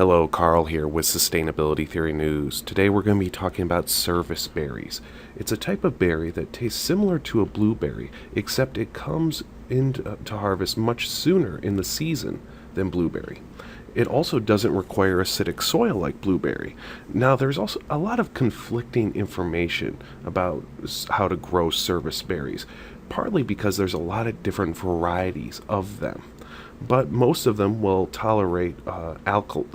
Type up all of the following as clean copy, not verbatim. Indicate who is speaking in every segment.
Speaker 1: Hello, Carl here with Sustainability Theory News. Today we're going to be talking about serviceberries. It's a type of berry that tastes similar to a blueberry, except it comes into harvest much sooner in the season than blueberry. It also doesn't require acidic soil like blueberry. Now, there's also a lot of conflicting information about how to grow serviceberries, partly because there's a lot of different varieties of them. But most of them will tolerate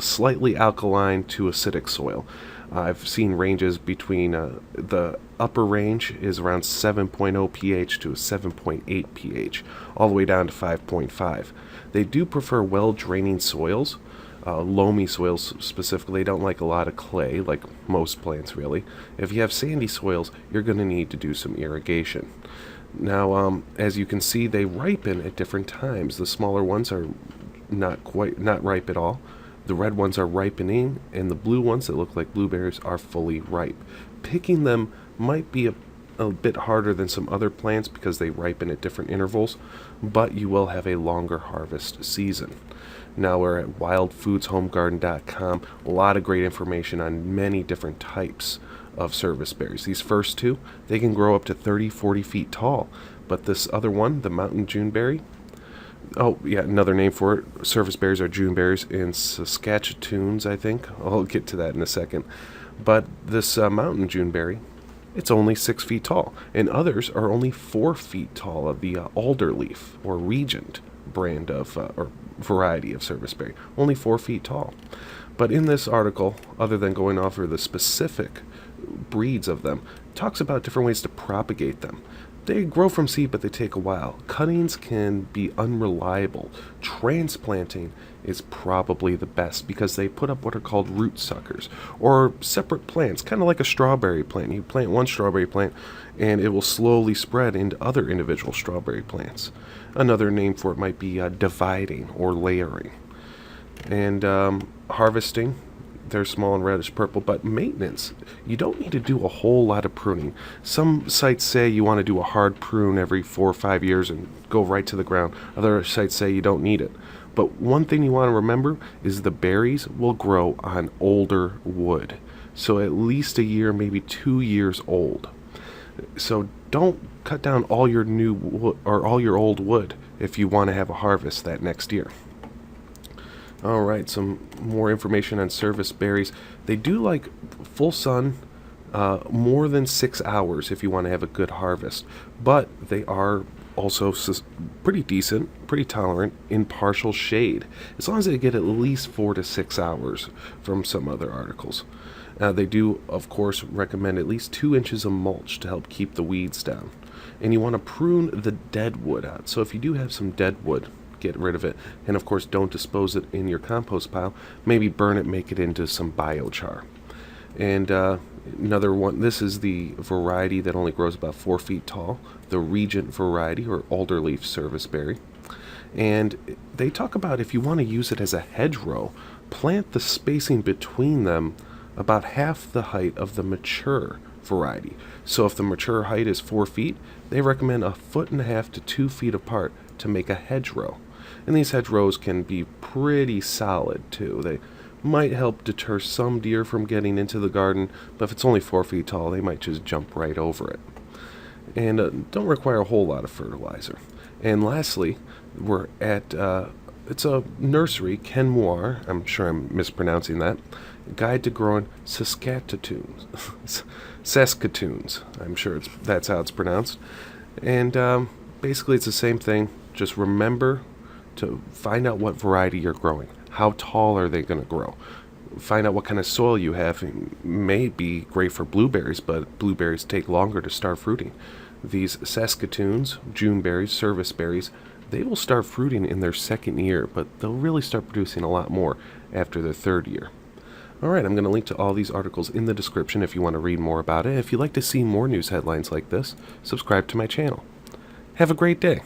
Speaker 1: slightly alkaline to acidic soil. I've seen ranges between the upper range is around 7.0 pH to 7.8 pH, all the way down to 5.5. They do prefer well-draining soils, loamy soils specifically. They don't like a lot of clay, like most plants really. If you have sandy soils, you're going to need to do some irrigation. Now, as you can see, they ripen at different times. The smaller ones are not ripe at all. The red ones are ripening, and the blue ones that look like blueberries are fully ripe. Picking them might be a bit harder than some other plants because they ripen at different intervals, but you will have a longer harvest season. Now we're at wildfoodshomegarden.com. A lot of great information on many different types of serviceberries. These first two, they can grow up to 30-40 feet tall, but this other one, the mountain Juneberry, oh yeah, another name for it, serviceberries are Juneberries in Saskatoons, I think. I'll get to that in a second. But this mountain Juneberry, it's only 6 feet tall, and others are only 4 feet tall of the alderleaf or regent brand of or variety of serviceberry, only 4 feet tall. But in this article, other than going over the specific breeds of them, talks about different ways to propagate them. They grow from seed, but they take a while. Cuttings can be unreliable. Transplanting is probably the best because they put up what are called root suckers, or separate plants, kind of like a strawberry plant. You plant one strawberry plant, and it will slowly spread into other individual strawberry plants. Another name for it might be dividing or layering. And harvesting, they're small and reddish purple, but maintenance, you don't need to do a whole lot of pruning. Some sites say you want to do a hard prune every 4 or 5 years and go right to the ground. Other sites say you don't need it. But one thing you want to remember is the berries will grow on older wood. So at least a year, maybe 2 years old. So don't cut down all your new wood or all your old wood if you want to have a harvest that next year. Alright, some more information on serviceberries. They do like full sun, more than 6 hours if you want to have a good harvest. But they are also pretty decent, pretty tolerant in partial shade, as long as they get at least 4 to 6 hours from some other articles. They do, of course, recommend at least 2 inches of mulch to help keep the weeds down. And you want to prune the dead wood out. So if you do have some dead wood, get rid of it, and of course don't dispose it in your compost pile. Maybe burn it, make it into some biochar. And another one, this is the variety that only grows about 4 feet tall, the regent variety or alderleaf serviceberry. And they talk about if you want to use it as a hedgerow, plant the spacing between them about half the height of the mature variety. So if the mature height is 4 feet, they recommend 1.5 feet to 2 feet apart to make a hedgerow. And these hedgerows can be pretty solid too. They might help deter some deer from getting into the garden, but if it's only 4 feet tall, they might just jump right over it. And don't require a whole lot of fertilizer. And lastly, we're at it's a nursery, Ken Moir, I'm sure I'm mispronouncing that, Guide to Growing Saskatoons. Saskatoons, I'm sure that's how it's pronounced. And basically it's the same thing. Just remember to find out what variety you're growing. How tall are they going to grow? Find out what kind of soil you have. It may be great for blueberries, but blueberries take longer to start fruiting. These Saskatoons, Juneberries, serviceberries, they will start fruiting in their 2nd year, but they'll really start producing a lot more after their 3rd year. Alright, I'm going to link to all these articles in the description if you want to read more about it. If you'd like to see more news headlines like this, subscribe to my channel. Have a great day.